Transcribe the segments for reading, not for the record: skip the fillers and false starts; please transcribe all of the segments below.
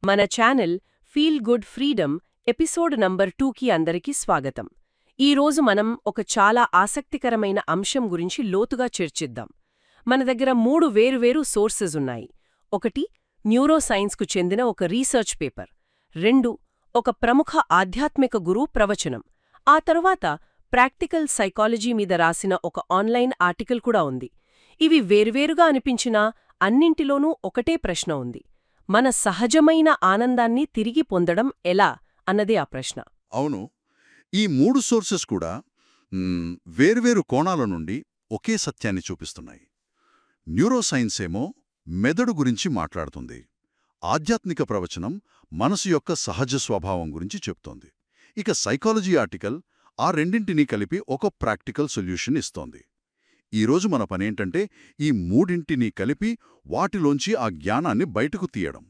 మన channel feel good freedom episode number 2కి అందరికీ స్వాగతం. ఈరోజు మనం ఒక చాలా ఆసక్తికరమైన అంశం గురించి లోతుగా చర్చిద్దాం. మన దగ్గర 3 వేరువేరు సోర్సెస్ ఉన్నాయి. ఒకటి న్యూరోసైన్స్కు చెందిన ఒక రీసెర్చ్ పేపర్, 2 ఒక ప్రముఖ ఆధ్యాత్మిక గురువు ప్రవచనం, ఆ తరువాత ప్రాక్టికల్ సైకాలజీ మీద రాసిన ఒక ఆన్లైన్ ఆర్టికల్ కూడా ఉంది. ఇవి వేర్వేరుగా అనిపించినా అన్నింటిలోనూ ఒకటే ప్రశ్న ఉంది: మన సహజమైన ఆనందాన్ని తిరిగి పొందడం ఎలా అన్నదే ఆ ప్రశ్న. అవును, ఈ 3 సోర్సెస్ కూడా వేర్వేరు కోణాల నుండి ఒకే సత్యాన్ని చూపిస్తున్నాయి. న్యూరోసైన్స్ ఏమో మెదడు గురించి మాట్లాడుతుంది, ఆధ్యాత్మిక ప్రవచనం మనసు యొక్క సహజ స్వభావం గురించి చెప్తోంది. ఇక సైకాలజీ ఆర్టికల్ ఆ రెండింటినీ కలిపి ఒక ప్రాక్టికల్ సొల్యూషన్ ఇస్తోంది. ఈరోజు మన పనేంటంటే ఈ మూడింటినీ కలిపి వాటిలోంచి ఆ జ్ఞానాన్ని బయటకు తీయడం.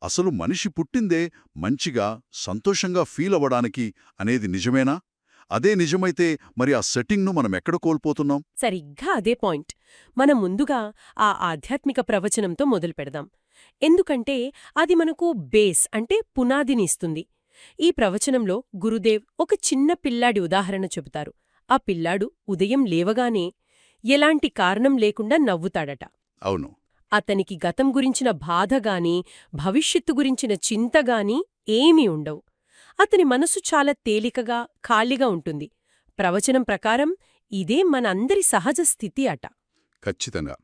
అసలు మనిషి పుట్టిందే మంచిగా సంతోషంగా ఫీల్ అవ్వడానికి అనేది నిజమేనా? అదే నిజమైతే మరి ఆ సెట్టింగ్ను మనమెక్కడ కోల్పోతున్నాం? సరిగ్గా అదే పాయింట్. మనం ముందుగా ఆ ఆధ్యాత్మిక ప్రవచనంతో మొదలుపెడదాం. ఎందుకంటే అది మనకు బేస్ అంటే పునాదిని ఇస్తుంది. ఈ ప్రవచనంలో గురుదేవ్ ఒక చిన్న పిల్లాడి ఉదాహరణ చెబుతారు. ఆ పిల్లాడు ఉదయం లేవగానే ఎలాంటి కారణం లేకుండా నవ్వుతాడట. అవును, అతనికి గతం గురించిన బాధగాని భవిష్యత్తు గురించిన చింతగాని ఏమీ ఉండవు. అతని మనసు చాలా తేలికగా ఖాళీగా ఉంటుంది. ప్రవచనం ప్రకారం ఇదే మనందరి సహజ స్థితి అట. ఖచ్చితంగా.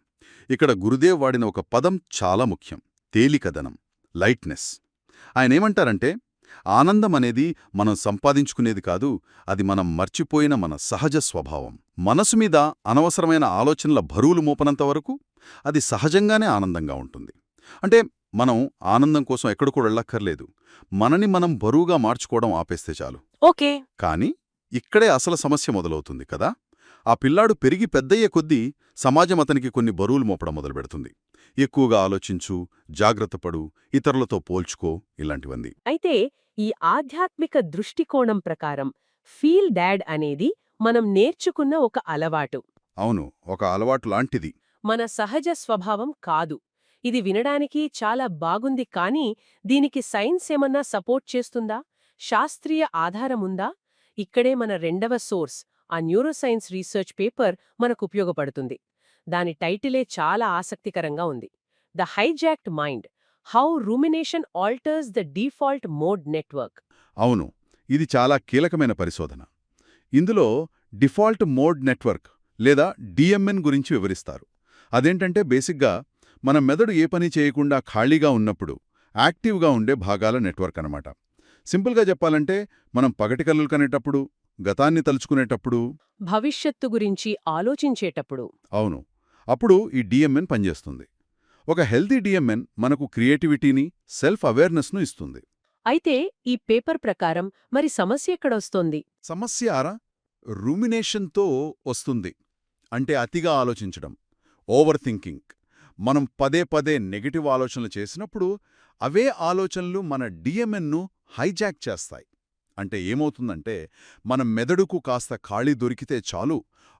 ఇక్కడ గురుదేవ్ వాడిన ఒక పదం చాలా ముఖ్యం: తేలికదనం, లైట్నెస్. ఆయనేమంటారంటే ఆనందం అనేది మనం సంపాదించుకునేది కాదు, అది మనం మర్చిపోయిన మన సహజ స్వభావం. మనసు మీద అనవసరమైన ఆలోచనల బరువులు మోపనంతవరకు అది సహజంగానే ఆనందంగా ఉంటుంది. అంటే మనం ఆనందం కోసం ఎక్కడికో వెళ్ళక్కర్లేదు, మనని మనం బరువుగా మార్చుకోవడం ఆపేస్తే చాలు. ఓకే. కానీ ఇక్కడే అసలు సమస్య మొదలవుతుంది కదా. ఆ పిల్లాడు పెరిగి పెద్దయ్యే కొద్దీ సమాజం అతనికి కొన్ని బరువులు మోపడం మొదలుపెడుతుంది. ఎక్కువగా ఆలోచించు, జాగ్రత్తపడు, ఇతరులతో పోల్చుకో, ఇలాంటివన్నీ. అయితే ఈ ఆధ్యాత్మిక దృష్టికోణం ప్రకారం ఫీల్ డాడ్ అనేది మనం నేర్చుకున్న ఒక అలవాటు. అవును, ఒక అలవాటు లాంటిది. మన సహజ స్వభావం కాదు. ఇది వినడానికి చాలా బాగుంది, కానీ దీనికి సైన్స్ ఏమన్నా సపోర్ట్ చేస్తుందా? శాస్త్రీయ ఆధారముందా? ఇక్కడే మన రెండవ సోర్స్, ఆ న్యూరోసైన్స్ రీసెర్చ్ పేపర్ మనకు ఉపయోగపడుతుంది. దాని టైటిలే చాలా ఆసక్తికరంగా ఉంది: the hijacked mind, how rumination alters the default mode network. అవును, ఇది చాలా కీలకమైన పరిశోధన. ఇందులో డిఫాల్ట్ మోడ్ నెట్వర్క్ లేదా డిఎంఎన్ గురించి వివరిస్తారు. అదేంటంటే బేసిక్గా మన మెదడు ఏ పని చేయకుండా ఖాళీగా ఉన్నప్పుడు యాక్టివ్గా ఉండే భాగాల నెట్వర్క్ అనమాట. సింపుల్గా చెప్పాలంటే మనం పగటి కలలు కనేటప్పుడు, గతాన్ని తలుచుకునేటప్పుడు, భవిష్యత్తు గురించి ఆలోచించేటప్పుడు. అవును, అప్పుడు ఈ డిఎంఎన్ పనిచేస్తుంది. ఒక హెల్తీ డిఎంఎన్ మనకు క్రియేటివిటీని, సెల్ఫ్ అవేర్నెస్ను ఇస్తుంది. అయితే ఈ పేపర్ ప్రకారం మరి సమస్య ఎక్కడొస్తోంది? సమస్య రూమినేషన్తో వస్తుంది. అంటే అతిగా ఆలోచించడం, ఓవర్ థింకింగ్. మనం పదే పదే నెగటివ్ ఆలోచనలు చేసినప్పుడు అవే ఆలోచనలు మన డిఎంఎన్ను హైజాక్ చేస్తాయి. అంటే ఏమవుతుందంటే మన మెదడుకు కాస్త ఖాళీ దొరికితే చాలు,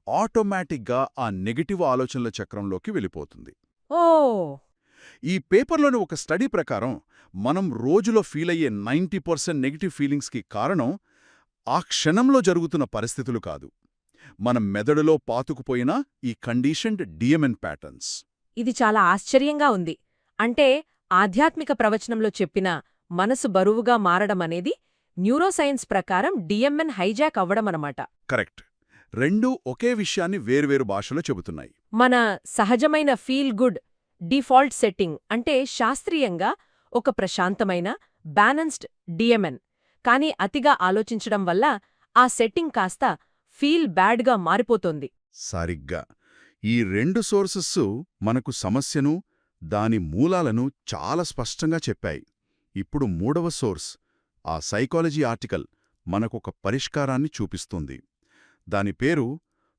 ఆటోమేటిక్గా ఆ నెగటివ్ ఆలోచనల చక్రంలోకి వెళ్ళిపోతుంది. ఓ! ఈ పేపర్లోని ఒక స్టడీ ప్రకారం మనం రోజులో ఫీలయ్యే 90% నెగటివ్ ఫీలింగ్స్కి కారణం ఆ క్షణంలో జరుగుతున్న పరిస్థితులు కాదు, మన మెదడులో పాతుకుపోయిన ఈ కండీషన్డ్ డిఎంఎన్ ప్యాటర్న్స్. ఇది చాలా ఆశ్చర్యంగా ఉంది. అంటే ఆధ్యాత్మిక ప్రవచనంలో చెప్పిన మనసు బరువుగా మారడమనేది న్యూరోసైన్స్ ప్రకారం డిఎంఎన్ హైజాక్ అవ్వడమనమాట. కరెక్ట్. రెండూ ఒకే విషయాన్ని వేర్వేరు భాషలో చెబుతున్నాయి. మన సహజమైన ఫీల్ గుడ్ డిఫాల్ట్ సెట్టింగ్ అంటే శాస్త్రీయంగా ఒక ప్రశాంతమైన బ్యాలెన్స్డ్ డిఎంఎన్. కానీ అతిగా ఆలోచించడం వల్ల ఆ సెట్టింగ్ కాస్త ఫీల్ బ్యాడ్గా మారిపోతోంది. సరిగ్గా. ఈ 2 సోర్సెస్ మనకు సమస్యను, దాని మూలాలను చాలా స్పష్టంగా చెప్పాయి. ఇప్పుడు 3వ సోర్స్, ఆ సైకాలజీ ఆర్టికల్, మనకొక పరిష్కారాన్ని చూపిస్తుంది. దాని పేరు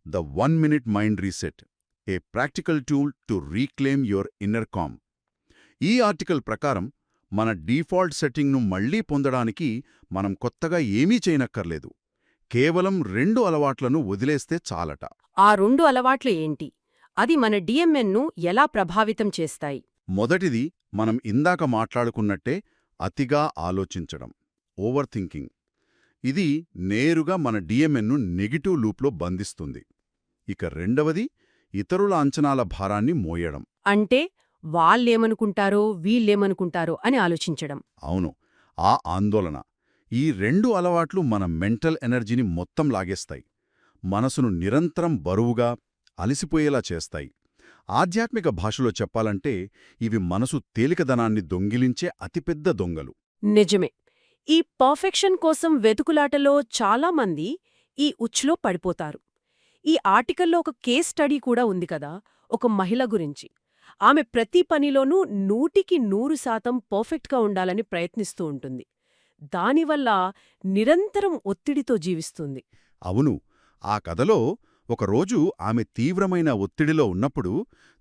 the 1 minute mind reset, a practical tool to reclaim your inner calm. ఈ ఆర్టికల్ ప్రకారం మన డీఫాల్ట్ సెట్టింగ్ను మళ్లీ పొందడానికి మనం కొత్తగా ఏమీ చేయనక్కర్లేదు. కేవలం 2 అలవాట్లను వదిలేస్తే చాలట. ఆ 2 అలవాట్లు ఏంటి? అది మన డిఎంఎన్ను ఎలా ప్రభావితం చేస్తాయి? మొదటిది మనం ఇందాక మాట్లాడుకున్నట్టే అతిగా ఆలోచించడం, ఓవర్ థింకింగ్. ఇది నేరుగా మన డిఎంఎన్ను నెగిటివ్ లూప్లో బంధిస్తుంది. ఇక రెండవది, ఇతరుల అంచనాల భారాన్ని మోయడం. అంటే వాళ్ళేమనుకుంటారో వీళ్ళేమనుకుంటారో అని ఆలోచించడం. అవును, ఆ ఆందోళన. ఈ రెండు అలవాట్లు మన మెంటల్ ఎనర్జీని మొత్తం లాగేస్తాయి. మనసును నిరంతరం బరువుగా, అలసిపోయేలా చేస్తాయి. ఆధ్యాత్మిక భాషలో చెప్పాలంటే ఇవి మనసు తేలికదనాన్ని దొంగిలించే అతిపెద్ద దొంగలు. నిజమే. ఈ పర్ఫెక్షన్ కోసం వెతుకులాటలో చాలామంది ఈ ఉచ్చులో పడిపోతారు. ఈ ఆర్టికల్లో ఒక కేస్ స్టడీ కూడా ఉంది కదా, ఒక మహిళ గురించి. ఆమె ప్రతి పనిలోనూ 100% పర్ఫెక్ట్గా ఉండాలని ప్రయత్నిస్తూ ఉంటుంది. దానివల్ల నిరంతరం ఒత్తిడితో జీవిస్తుంది. అవును, ఆ కథలో ఒకరోజు ఆమె తీవ్రమైన ఒత్తిడిలో ఉన్నప్పుడు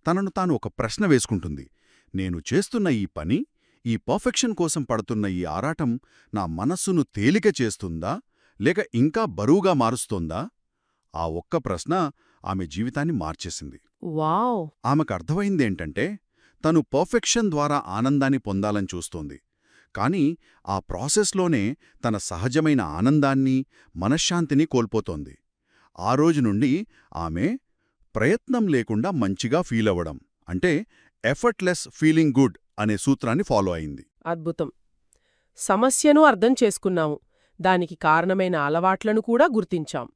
తనను తాను ఒక ప్రశ్న వేసుకుంటుంది. నేను చేస్తున్న ఈ పని, ఈ పర్ఫెక్షన్ కోసం పడుతున్న ఈ ఆరాటం నా మనస్సును తేలిక చేస్తుందా లేక ఇంకా బరువుగా మారుస్తోందా? ఆ ఒక్క ప్రశ్న ఆమె జీవితాన్ని మార్చేసింది. వావ్! ఆమెకర్థమైందేంటంటే తను పర్ఫెక్షన్ ద్వారా ఆనందాన్ని పొందాలని చూస్తోంది. కాని ఆ ప్రాసెస్లోనే తన సహజమైన ఆనందాన్ని, మనశ్శాంతిని కోల్పోతోంది. ఆ రోజు నుండి ఆమె ప్రయత్నం లేకుండా మంచిగా ఫీలవ్వడం, అంటే ఎఫర్ట్లెస్ ఫీలింగ్ గుడ్ అనే సూత్రాన్ని ఫాలో అయింది. అద్భుతం. సమస్యను అర్థం చేసుకున్నాము, దానికి కారణమైన అలవాట్లను కూడా గుర్తించాం.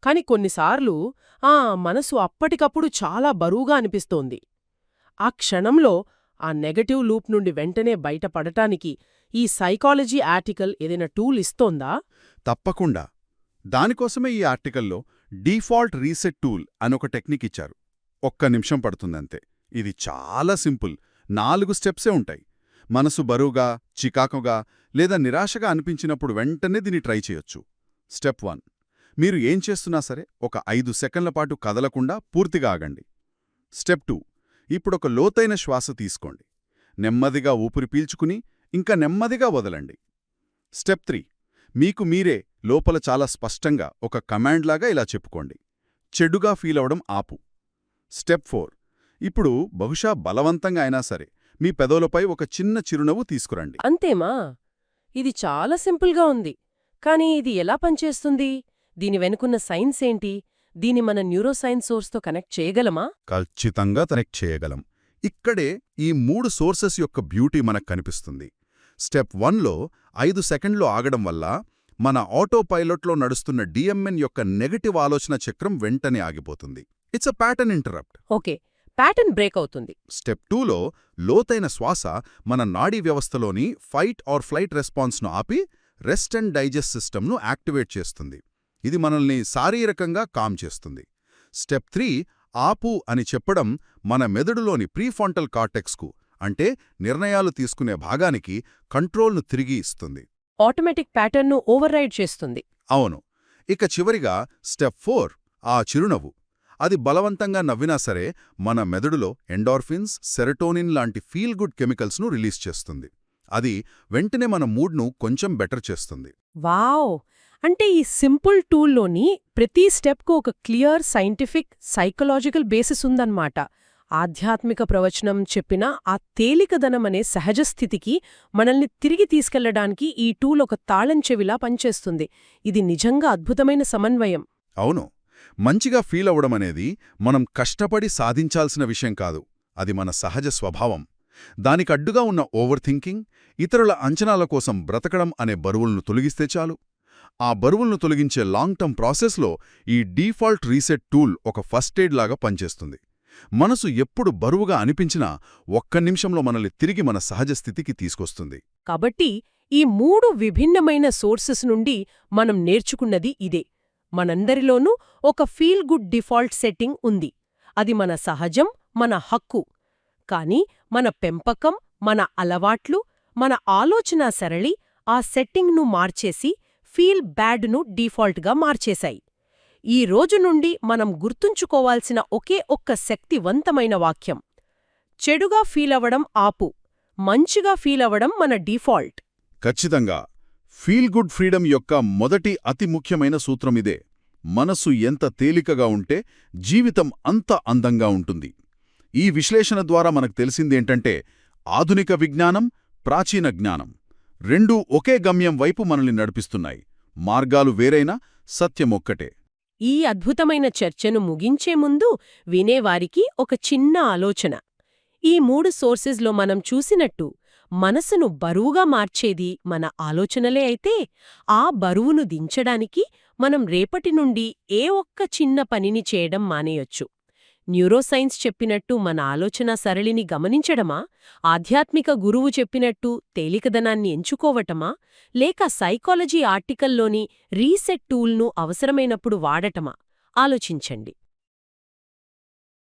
కాని కొన్నిసార్లు మనసు అప్పటికప్పుడు చాలా బరువుగా అనిపిస్తోంది. ఆ క్షణంలో ఆ నెగటివ్ లూప్ నుండి వెంటనే బయటపడటానికి ఈ సైకాలజీ ఆర్టికల్ ఏదైనా టూల్ ఇస్తోందా? తప్పకుండా. దానికోసమే ఈ ఆర్టికల్లో డీఫాల్ట్ రీసెట్ టూల్ అనొక టెక్నిక్ ఇచ్చారు. 1 నిమిషం పడుతుందంతే. ఇది చాలా సింపుల్. 4 స్టెప్సే ఉంటాయి. మనసు బరువుగా, చికాకుగా లేదా నిరాశగా అనిపించినప్పుడు వెంటనే దీన్ని ట్రై చేయొచ్చు. స్టెప్ 1, మీరు ఏం చేస్తున్నా సరే ఒక 5 సెకన్ల పాటు కదలకుండా పూర్తిగా ఆగండి. స్టెప్ 2, ఇప్పుడొక లోతైన శ్వాస తీసుకోండి. నెమ్మదిగా ఊపిరి పీల్చుకుని ఇంకా నెమ్మదిగా వదలండి. స్టెప్ 3, మీకు మీరే లోపల చాలా స్పష్టంగా ఒక కమాండ్లాగా ఇలా చెప్పుకోండి, చెడుగా ఫీలవడం ఆపు. స్టెప్ 4, ఇప్పుడు బహుశా బలవంతంగా అయినా సరే మీ పెదవులపై ఒక చిన్న చిరునవ్వు తీసుకురండి. అంతేమా? ఇది చాలా సింపుల్గా ఉంది. కానీ ఇది ఎలా పనిచేస్తుంది? దీని వెనుకున్న సైన్స్ ఏంటి? దీని మన న్యూరోసైన్స్ సోర్స్తో కనెక్ట్ చేయగలమా? ఖచ్చితంగా కనెక్ట్ చేయగలం. ఇక్కడే ఈ 3 సోర్సెస్ యొక్క బ్యూటీ మనకు కనిపిస్తుంది. స్టెప్ 1లో 5 సెకండ్లు ఆగడం వల్ల మన ఆటో పైలట్లో నడుస్తున్న డిఎంఎన్ యొక్క నెగటివ్ ఆలోచన చక్రం వెంటనే ఆగిపోతుంది. It's a pattern interrupt. Okay, pattern break అవుతుంది. స్టెప్ 2లో లోతైన శ్వాస మన నాడీ వ్యవస్థలోని ఫైట్ ఆర్ ఫ్లైట్ రెస్పాన్స్ను ఆపి రెస్ట్ అండ్ డైజెస్ట్ సిస్టమ్ను యాక్టివేట్ చేస్తుంది. ఇది మనల్ని శారీరకంగా కామ్ చేస్తుంది. స్టెప్ 3, ఆపు అని చెప్పడం మన మెదడులోని ప్రీఫాంటల్ కార్టెక్స్కు, అంటే నిర్ణయాలు తీసుకునే భాగానికి కంట్రోల్ను తిరిగి ఇస్తుంది. ఆటోమేటిక్ ప్యాటర్న్ను ఓవర్రైడ్ చేస్తుంది. అవును. ఇక చివరిగా స్టెప్ 4, ఆ చిరునవ్వు. అది బలవంతంగా నవ్వినా సరే మన మెదడులో ఎండార్ఫిన్స్, సెరటోనిన్ లాంటి ఫీల్ గుడ్ కెమికల్స్ను రిలీజ్ చేస్తుంది. అది వెంటనే మన మూడ్ను కొంచెం బెటర్ చేస్తుంది. వావ్! అంటే ఈ సింపుల్ టూల్లోని ప్రతి స్టెప్కు ఒక క్లియర్ సైంటిఫిక్, సైకలాజికల్ బేసిస్ ఉందన్నమాట. ఆధ్యాత్మిక ప్రవచనం చెప్పిన ఆ తేలికదనమనే సహజస్థితికి మనల్ని తిరిగి తీసుకెళ్లడానికి ఈ టూల్ ఒక తాళం చెవిలా పనిచేస్తుంది. ఇది నిజంగా అద్భుతమైన సమన్వయం. అవును. మంచిగా ఫీల్ అవ్వడమనేది మనం కష్టపడి సాధించాల్సిన విషయం కాదు. అది మన సహజ స్వభావం. దానికడ్డుగా ఉన్న ఓవర్ థింకింగ్, ఇతరుల అంచనాల కోసం బ్రతకడం అనే బరువులను తొలగిస్తే చాలు. ఆ బరువులను తొలగించే లాంగ్ టర్మ్ ప్రాసెస్లో ఈ డీఫాల్ట్ రీసెట్ టూల్ ఒక ఫస్ట్ ఎయిడ్ లాగా పనిచేస్తుంది. మనసు ఎప్పుడు బరువుగా అనిపించినా 1 నిమిషంలో మనల్ని తిరిగి మన సహజ స్థితికి తీసుకొస్తుంది. కాబట్టి ఈ 3 విభిన్నమైన సోర్సెస్ నుండి మనం నేర్చుకున్నది ఇదే. మనందరిలోనూ ఒక ఫీల్ గుడ్ డిఫాల్ట్ సెట్టింగ్ ఉంది. అది మన సహజం, మన హక్కు. కాని మన పెంపకం, మన అలవాట్లు, మన ఆలోచనా సరళి ఆ సెట్టింగ్ను మార్చేసి ఫీల్ బ్యాడ్ను డీఫాల్ట్గా మార్చేశాయి. ఈ రోజు నుండి మనం గుర్తుంచుకోవాల్సిన ఒకే ఒక్క శక్తివంతమైన వాక్యం: చెడుగా ఫీలవడం ఆపు, మంచిగా ఫీలవడం మన డీఫాల్ట్. ఖచ్చితంగా. ఫీల్ గుడ్ ఫ్రీడమ్ యొక్క మొదటి అతి ముఖ్యమైన సూత్రమిదే. మనసు ఎంత తేలికగా ఉంటే జీవితం అంత అందంగా ఉంటుంది. ఈ విశ్లేషణ ద్వారా మనకు తెలిసిందేంటంటే ఆధునిక విజ్ఞానం, ప్రాచీన జ్ఞానం రెండూ ఒకే గమ్యం వైపు మనల్ని నడిపిస్తున్నాయి. మార్గాలు వేరైనా సత్యమొక్కటే. ఈ అద్భుతమైన చర్చను ముగించే ముందు వినేవారికి ఒక చిన్న ఆలోచన. ఈ 3 సోర్సెస్లో మనం చూసినట్టు మనసును బరువుగా మార్చేది మన ఆలోచనలే అయితే, ఆ బరువును దించడానికి మనం రేపటి నుండి ఏ ఒక్క చిన్న పనిని చేయడం మానేయొచ్చు. న్యూరోసైన్స్ చెప్పినట్టు మన ఆలోచన సరళిని గమనించడమా, ఆధ్యాత్మిక గురువు చెప్పినట్టు తేలికదనాన్ని ఎంచుకోవటమా, లేక సైకాలజీ ఆర్టికల్లోని రీసెట్ టూల్ను అవసరమైనప్పుడు వాడటమా? ఆలోచించండి.